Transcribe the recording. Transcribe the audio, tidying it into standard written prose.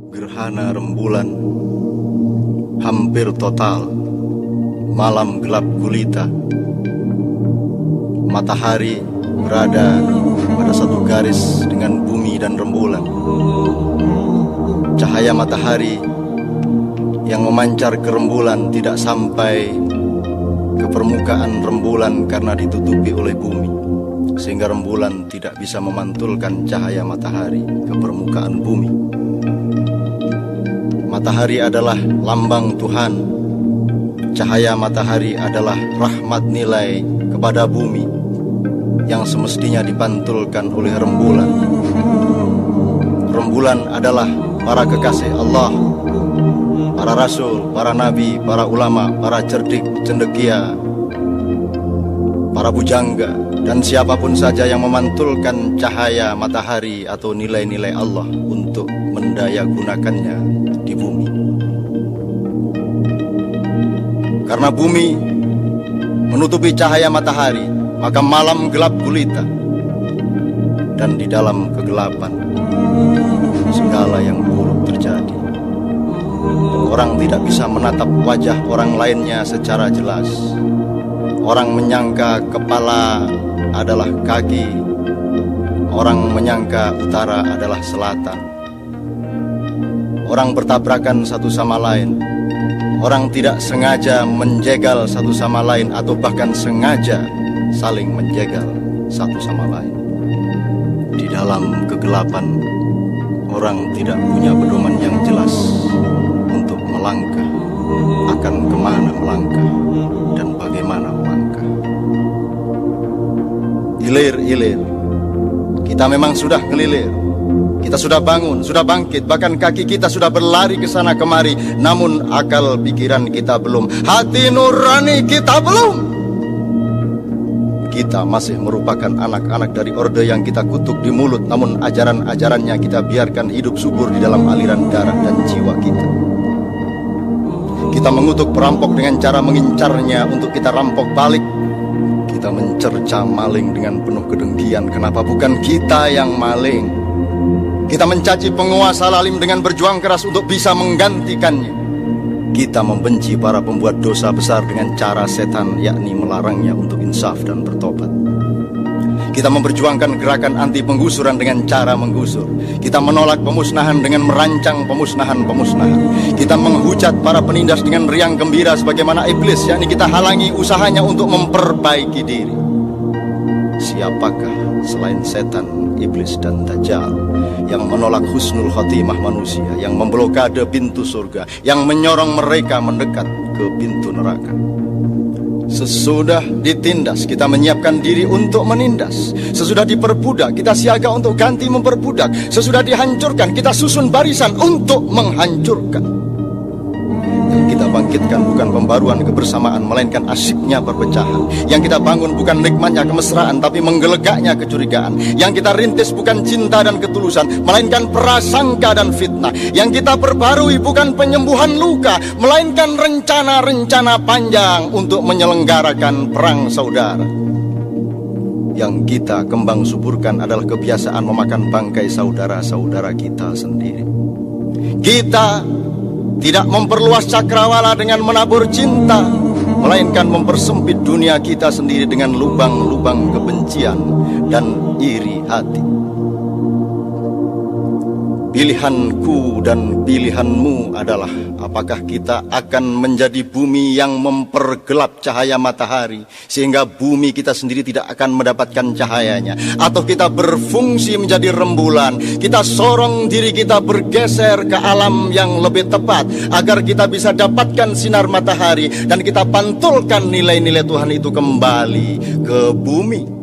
Gerhana rembulan hampir total, malam gelap gulita. Matahari berada pada satu garis dengan bumi dan rembulan. Cahaya matahari yang memancar ke rembulan tidak sampai ke permukaan rembulan karena ditutupi oleh bumi, sehingga rembulan tidak bisa memantulkan cahaya matahari ke permukaan bumi. Matahari adalah lambang Tuhan. Cahaya matahari adalah rahmat nilai kepada bumi yang semestinya dipantulkan oleh rembulan. Rembulan adalah para kekasih Allah, para rasul, para nabi, para ulama, para cerdik, cendekia, para bujangga, dan siapapun saja yang memantulkan cahaya matahari atau nilai-nilai Allah untuk mendayagunakannya di bumi. Karena bumi menutupi cahaya matahari, maka malam gelap gulita, dan di dalam kegelapan segala yang buruk terjadi. Orang tidak bisa menatap wajah orang lainnya secara jelas. Orang menyangka kepala adalah kaki, orang menyangka utara adalah selatan. Orang bertabrakan satu sama lain. Orang tidak sengaja menjegal satu sama lain, atau bahkan sengaja saling menjegal satu sama lain. Di dalam kegelapan, orang tidak punya pedoman yang jelas untuk melangkah, akan kemana melangkah dan bagaimana melangkah. Ilir-ilir, kita memang sudah kelilir. Kita sudah bangun, sudah bangkit, bahkan kaki kita sudah berlari ke sana kemari, namun akal pikiran kita belum, hati nurani kita belum. Kita masih merupakan anak-anak dari orde yang kita kutuk di mulut, namun ajaran-ajarannya kita biarkan hidup subur di dalam aliran darah dan jiwa kita. Kita mengutuk perampok dengan cara mengincarnya untuk kita rampok balik. Kita mencerca maling dengan penuh kedengkian, kenapa bukan kita yang maling? Kita mencaci penguasa lalim dengan berjuang keras untuk bisa menggantikannya. Kita membenci para pembuat dosa besar dengan cara setan, yakni melarangnya untuk insaf dan bertobat. Kita memperjuangkan gerakan anti penggusuran dengan cara menggusur. Kita menolak pemusnahan dengan merancang pemusnahan-pemusnahan. Kita menghujat para penindas dengan riang gembira sebagaimana iblis, yakni kita halangi usahanya untuk memperbaiki diri. Siapakah selain setan, iblis, dan dajjal yang menolak husnul khotimah manusia, yang memblokade pintu surga, yang menyorong mereka mendekat ke pintu neraka? Sesudah ditindas, kita menyiapkan diri untuk menindas. Sesudah diperbudak, kita siaga untuk ganti memperbudak. Sesudah dihancurkan, kita susun barisan untuk menghancurkan. Yang kita bangkitkan bukan pembaruan kebersamaan, melainkan asyiknya perpecahan. Yang kita bangun bukan nikmatnya kemesraan, tapi menggelegaknya kecurigaan. Yang kita rintis bukan cinta dan ketulusan, melainkan prasangka dan fitnah. Yang kita perbarui bukan penyembuhan luka, melainkan rencana-rencana panjang untuk menyelenggarakan perang saudara. Yang kita kembang suburkan adalah kebiasaan memakan bangkai saudara-saudara kita sendiri. Kita tidak memperluas cakrawala dengan menabur cinta, melainkan mempersempit dunia kita sendiri dengan lubang-lubang kebencian dan iri hati. Pilihanku dan pilihanmu adalah apakah kita akan menjadi bumi yang mempergelap cahaya matahari sehingga bumi kita sendiri tidak akan mendapatkan cahayanya, atau kita berfungsi menjadi rembulan, kita sorong diri kita bergeser ke alam yang lebih tepat agar kita bisa dapatkan sinar matahari dan kita pantulkan nilai-nilai Tuhan itu kembali ke bumi.